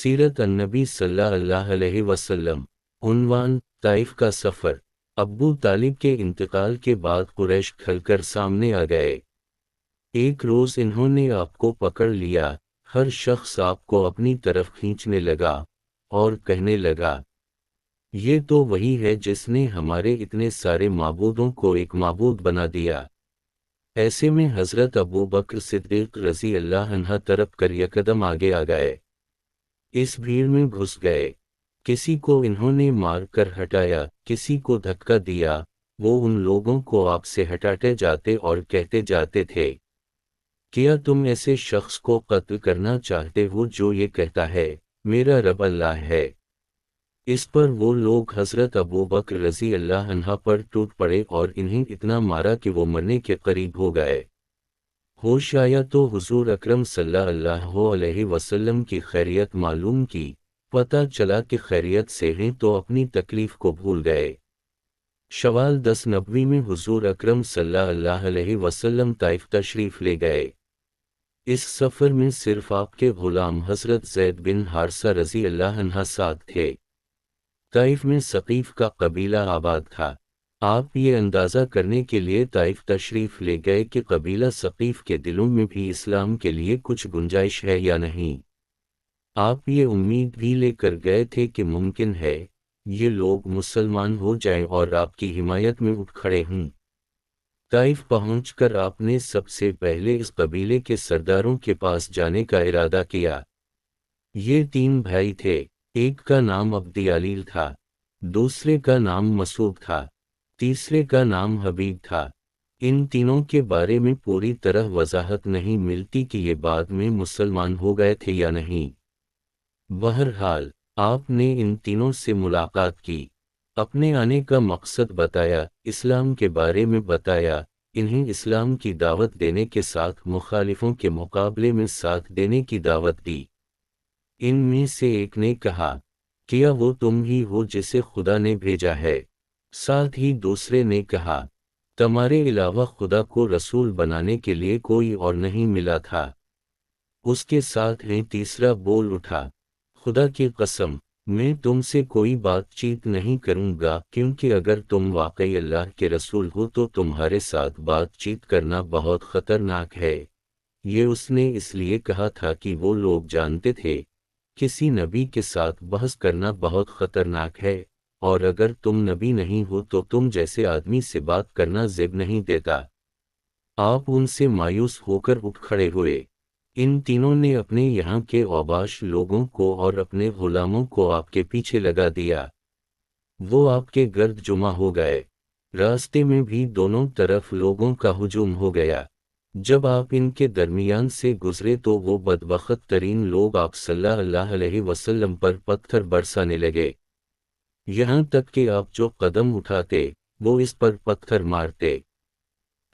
سیرت النبی صلی اللہ علیہ وسلم۔ عنوان: طائف کا سفر۔ ابو طالب کے انتقال کے بعد قریش کھل کر سامنے آ گئے۔ ایک روز انہوں نے آپ کو پکڑ لیا، ہر شخص آپ کو اپنی طرف کھینچنے لگا اور کہنے لگا، یہ تو وہی ہے جس نے ہمارے اتنے سارے معبودوں کو ایک معبود بنا دیا۔ ایسے میں حضرت ابو بکر صدیق رضی اللہ عنہ ترپ کر یکدم آگے آ گئے، اس بھیڑ میں گھس گئے۔ کسی کو انہوں نے مار کر ہٹایا، کسی کو دھکا دیا۔ وہ ان لوگوں کو آپ سے ہٹاتے جاتے اور کہتے جاتے تھے، کیا تم ایسے شخص کو قتل کرنا چاہتے ہو جو یہ کہتا ہے، میرا رب اللہ ہے؟ اس پر وہ لوگ حضرت ابو بکر رضی اللہ عنہ پر ٹوٹ پڑے اور انہیں اتنا مارا کہ وہ مرنے کے قریب ہو گئے۔ ہوش آیا تو حضور اکرم صلی اللہ علیہ وسلم کی خیریت معلوم کی، پتہ چلا کہ خیریت سے ہیں تو اپنی تکلیف کو بھول گئے۔ شوال 10 نبوی میں حضور اکرم صلی اللہ علیہ وسلم طائف تشریف لے گئے۔ اس سفر میں صرف آپ کے غلام حضرت زید بن حارثہ رضی اللہ عنہ ساتھ تھے۔ طائف میں ثقیف کا قبیلہ آباد تھا۔ آپ یہ اندازہ کرنے کے لیے طائف تشریف لے گئے کہ قبیلہ ثقیف کے دلوں میں بھی اسلام کے لیے کچھ گنجائش ہے یا نہیں۔ آپ یہ امید بھی لے کر گئے تھے کہ ممکن ہے یہ لوگ مسلمان ہو جائیں اور آپ کی حمایت میں اٹھ کھڑے ہوں۔ طائف پہنچ کر آپ نے سب سے پہلے اس قبیلے کے سرداروں کے پاس جانے کا ارادہ کیا۔ یہ 3 بھائی تھے، ایک کا نام عبد علیل تھا، دوسرے کا نام مسعود تھا، تیسرے کا نام حبیب تھا۔ ان تینوں کے بارے میں پوری طرح وضاحت نہیں ملتی کہ یہ بعد میں مسلمان ہو گئے تھے یا نہیں۔ بہرحال آپ نے ان تینوں سے ملاقات کی، اپنے آنے کا مقصد بتایا، اسلام کے بارے میں بتایا، انہیں اسلام کی دعوت دینے کے ساتھ مخالفوں کے مقابلے میں ساتھ دینے کی دعوت دی۔ ان میں سے ایک نے کہا، کیا وہ تم ہی ہو جسے خدا نے بھیجا ہے؟ ساتھ ہی دوسرے نے کہا، تمہارے علاوہ خدا کو رسول بنانے کے لیے کوئی اور نہیں ملا تھا۔ اس کے ساتھ ہی تیسرا بول اٹھا، خدا کی قسم، میں تم سے کوئی بات چیت نہیں کروں گا، کیونکہ اگر تم واقعی اللہ کے رسول ہو تو تمہارے ساتھ بات چیت کرنا بہت خطرناک ہے۔ یہ اس نے اس لیے کہا تھا کہ وہ لوگ جانتے تھے کسی نبی کے ساتھ بحث کرنا بہت خطرناک ہے، اور اگر تم نبی نہیں ہو تو تم جیسے آدمی سے بات کرنا زیب نہیں دیتا۔ آپ ان سے مایوس ہو کر اٹھ کھڑے ہوئے۔ ان تینوں نے اپنے یہاں کے اوباش لوگوں کو اور اپنے غلاموں کو آپ کے پیچھے لگا دیا۔ وہ آپ کے گرد جمع ہو گئے۔ راستے میں بھی دونوں طرف لوگوں کا ہجوم ہو گیا۔ جب آپ ان کے درمیان سے گزرے تو وہ بدبخت ترین لوگ آپ صلی اللہ علیہ وسلم پر پتھر برسانے لگے، یہاں تک کہ آپ جو قدم اٹھاتے وہ اس پر پتھر مارتے۔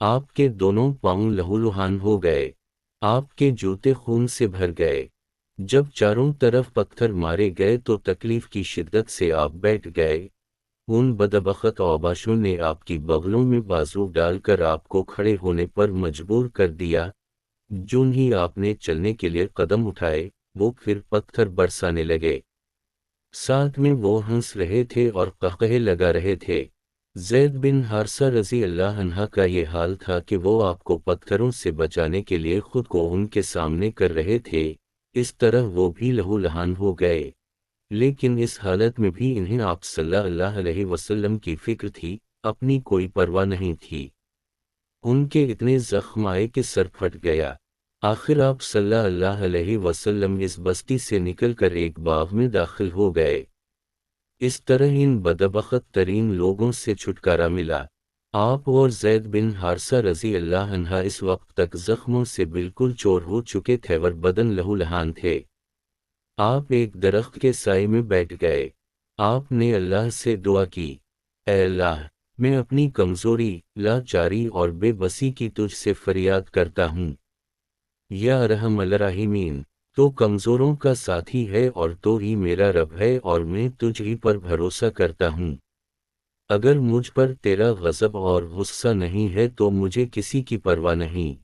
آپ کے دونوں پاؤں لہولہان ہو گئے، آپ کے جوتے خون سے بھر گئے۔ جب چاروں طرف پتھر مارے گئے تو تکلیف کی شدت سے آپ بیٹھ گئے۔ ان بدبخت اوباشوں نے آپ کی بغلوں میں بازو ڈال کر آپ کو کھڑے ہونے پر مجبور کر دیا۔ جون ہی آپ نے چلنے کے لیے قدم اٹھائے، وہ پھر پتھر برسانے لگے۔ ساتھ میں وہ ہنس رہے تھے اور قہقہے لگا رہے تھے۔ زید بن حارثہ رضی اللہ عنہ کا یہ حال تھا کہ وہ آپ کو پتھروں سے بچانے کے لیے خود کو ان کے سامنے کر رہے تھے، اس طرح وہ بھی لہولہان ہو گئے۔ لیکن اس حالت میں بھی انہیں آپ صلی اللہ علیہ وسلم کی فکر تھی، اپنی کوئی پرواہ نہیں تھی۔ ان کے اتنے زخم آئے کہ سر پھٹ گیا۔ آخر آپ صلی اللہ علیہ وسلم اس بستی سے نکل کر ایک باغ میں داخل ہو گئے۔ اس طرح ان بدبخت ترین لوگوں سے چھٹکارا ملا۔ آپ اور زید بن حارثہ رضی اللہ عنہ اس وقت تک زخموں سے بالکل چور ہو چکے تھے اور بدن لہولہان تھے۔ آپ ایک درخت کے سائے میں بیٹھ گئے۔ آپ نے اللہ سے دعا کی، اے اللہ، میں اپنی کمزوری، لاچاری اور بے بسی کی تجھ سے فریاد کرتا ہوں۔ یا ارحم الراحمین، تو کمزوروں کا ساتھی ہے اور تو ہی میرا رب ہے اور میں تجھ ہی پر بھروسہ کرتا ہوں۔ اگر مجھ پر تیرا غضب اور غصہ نہیں ہے تو مجھے کسی کی پرواہ نہیں۔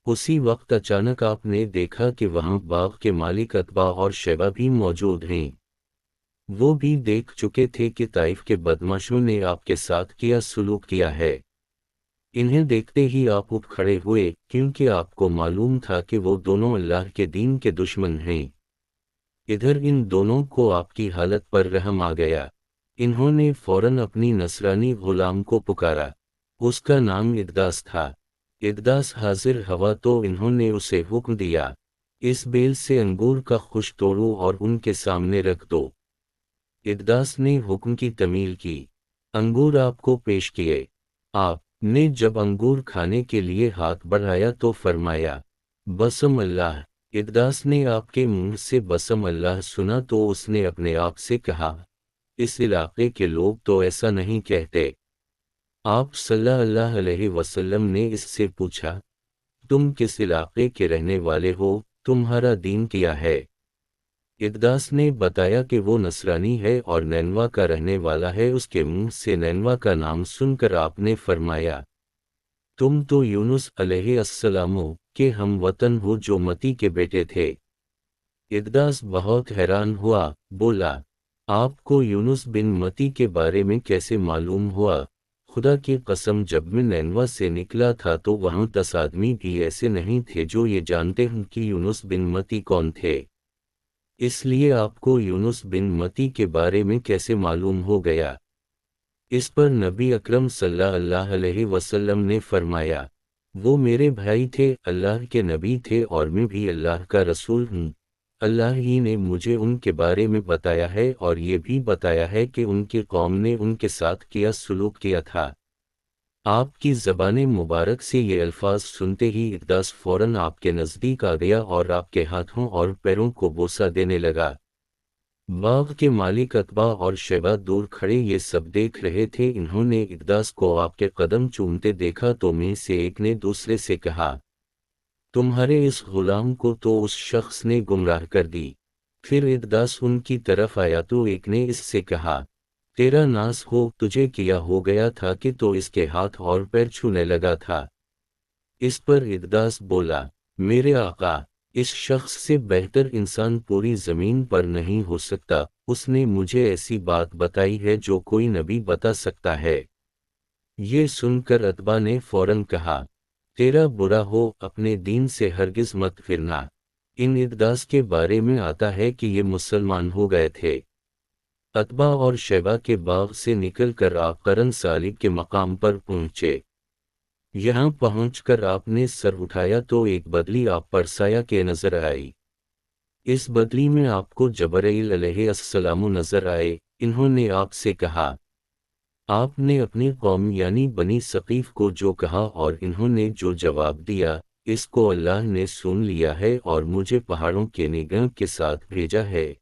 اسی وقت اچانک آپ نے دیکھا کہ وہاں باغ کے مالک عتبہ اور شیبہ بھی موجود ہیں۔ وہ بھی دیکھ چکے تھے کہ طائف کے بدماشوں نے آپ کے ساتھ کیا سلوک کیا ہے۔ انہیں دیکھتے ہی آپ اٹھ کھڑے ہوئے، کیونکہ آپ کو معلوم تھا کہ وہ دونوں اللہ کے دین کے دشمن ہیں۔ ادھر ان دونوں کو آپ کی حالت پر رحم آ گیا۔ انہوں نے فوراً اپنی نصرانی غلام کو پکارا۔ اس کا نام ادداس تھا۔ ادداس حاضر ہوا تو انہوں نے اسے حکم دیا، اس بیل سے انگور کا خوش توڑو اور ان کے سامنے رکھ دو۔ ادداس نے حکم کی تعمیل کی، انگور آپ کو پیش کیے۔ آپ نے جب انگور کھانے کے لیے ہاتھ بڑھایا تو فرمایا، بسم اللہ۔ ادداس نے آپ کے منہ سے بسم اللہ سنا تو اس نے اپنے آپ سے کہا، اس علاقے کے لوگ تو ایسا نہیں کہتے۔ آپ صلی اللہ علیہ وسلم نے اس سے پوچھا، تم کس علاقے کے رہنے والے ہو، تمہارا دین کیا ہے؟ ادداس نے بتایا کہ وہ نصرانی ہے اور نینوا کا رہنے والا ہے۔ اس کے منہ سے نینوا کا نام سن کر آپ نے فرمایا، تم تو یونس علیہ السلام کے ہم وطن ہو جو متی کے بیٹے تھے۔ ادداس بہت حیران ہوا، بولا، آپ کو یونس بن متی کے بارے میں کیسے معلوم ہوا؟ خدا کی قسم جب میں نینوا سے نکلا تھا تو وہاں 10 آدمی بھی ایسے نہیں تھے جو یہ جانتے ہوں کہ یونس بن متی کون تھے۔ اس لیے آپ کو یونس بن متی کے بارے میں کیسے معلوم ہو گیا؟ اس پر نبی اکرم صلی اللہ علیہ وسلم نے فرمایا، وہ میرے بھائی تھے، اللہ کے نبی تھے اور میں بھی اللہ کا رسول ہوں۔ اللہ ہی نے مجھے ان کے بارے میں بتایا ہے اور یہ بھی بتایا ہے کہ ان کی قوم نے ان کے ساتھ کیا سلوک کیا تھا۔ آپ کی زبان مبارک سے یہ الفاظ سنتے ہی ادداس فوراً آپ کے نزدیک آ گیا اور آپ کے ہاتھوں اور پیروں کو بوسہ دینے لگا۔ باغ کے مالک عتبہ اور شیبہ دور کھڑے یہ سب دیکھ رہے تھے۔ انہوں نے ادداس کو آپ کے قدم چومتے دیکھا تو میں سے ایک نے دوسرے سے کہا، تمہارے اس غلام کو تو اس شخص نے گمراہ کر دی۔ پھر ادداس ان کی طرف آیا تو ایک نے اس سے کہا، تیرا ناس ہو، تجھے کیا ہو گیا تھا کہ تو اس کے ہاتھ اور پیر چھونے لگا تھا؟ اس پر ادداس بولا، میرے آقا، اس شخص سے بہتر انسان پوری زمین پر نہیں ہو سکتا۔ اس نے مجھے ایسی بات بتائی ہے جو کوئی نبی بتا سکتا ہے۔ یہ سن کر عتبہ نے فوراً کہا، تیرا برا ہو، اپنے دین سے ہرگز مت پھرنا۔ ان ادداس کے بارے میں آتا ہے کہ یہ مسلمان ہو گئے تھے۔ عتبہ اور شیبہ کے باغ سے نکل کر آپ قرن سالب کے مقام پر پہنچے۔ یہاں پہنچ کر آپ نے سر اٹھایا تو ایک بدلی آپ پر سایہ کے نظر آئی۔ اس بدلی میں آپ کو جبرائیل علیہ السلام نظر آئے۔ انہوں نے آپ سے کہا، آپ نے اپنی قوم یعنی بنی ثقیف کو جو کہا اور انہوں نے جو جواب دیا، اس کو اللہ نے سن لیا ہے اور مجھے پہاڑوں کے نگاہ کے ساتھ بھیجا ہے،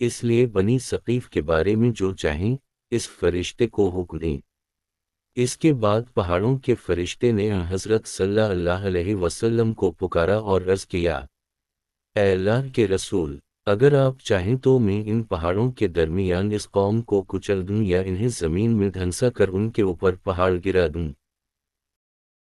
اس لیے بنی ثقیف کے بارے میں جو چاہیں اس فرشتے کو حکم دیں۔ اس کے بعد پہاڑوں کے فرشتے نے حضرت صلی اللہ علیہ وسلم کو پکارا اور عرض کیا، اے اللہ کے رسول، اگر آپ چاہیں تو میں ان پہاڑوں کے درمیان اس قوم کو کچل دوں یا انہیں زمین میں دھنسا کر ان کے اوپر پہاڑ گرا دوں۔